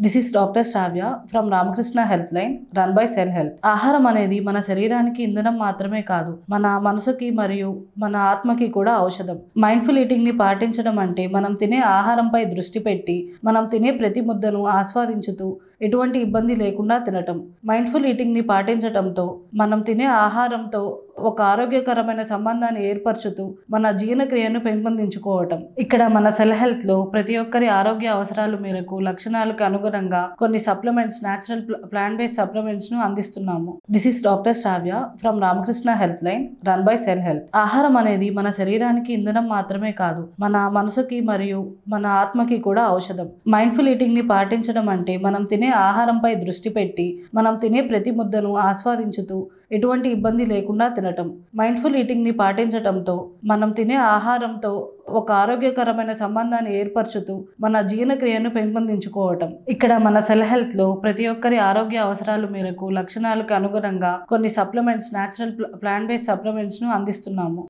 This is doctor Shravya from Ramakrishna health line run by cell health. ఆహారం అనేది మన శరీరానికి ఇంధనం మాత్రమే కాదు, మన మనసుకి మరియు మన ఆత్మకి కూడా ఔషధం. మైండ్ఫుల్ ఈటింగ్ ని పాటించడం అంటే మనం తినే ఆహారంపై దృష్టి పెట్టి, మనం తినే ప్రతి ముద్దను ఆస్వాదించుతూ ఎటువంటి ఇబ్బంది లేకుండా తినటం. మైండ్ఫుల్ ఈటింగ్ ని పాటించడంతో మనం తినే ఆహారంతో ఒక ఆరోగ్యకరమైన సంబంధాన్ని ఏర్పరచుతూ మన జీర్ణక్రియను పెంపొందించుకోవటం. ఇక్కడ మన సెల్ హెల్త్ లో ప్రతి ఒక్కరి ఆరోగ్య అవసరాల మేరకు లక్షణాలకు అనుగుణంగా కొన్ని supplements, natural plant based supplements ను అందిస్తున్నాము. This is doctor Shravya from Ramakrishna health line run by cell health. ఆహారం అనేది మన శరీరానికి ఇంధనం మాత్రమే కాదు, మన మనసుకి మరియు మన ఆత్మకి కూడా ఔషధం. మైండ్ఫుల్ ఈటింగ్ ని పాటించడం అంటే మనం తినే ఆహారంపై దృష్టి పెట్టి, మనం తినే ప్రతి ముద్దను ఆస్వాదించుతూ ఎటువంటి ఇబ్బంది లేకుండా తినటం. మైండ్ఫుల్ ఈటింగ్ ని పాటించడంతో మనం తినే ఆహారంతో ఒక ఆరోగ్యకరమైన సంబంధాన్ని ఏర్పరచుతూ మన జీర్ణక్రియను పెంపొందించుకోవటం. ఇక్కడ మన సెల్ హెల్త్ లో ప్రతి ఒక్కరి ఆరోగ్య అవసరాల మేరకు లక్షణాలకు అనుగుణంగా కొన్ని supplements, natural plant based supplements ను అందిస్తున్నాము.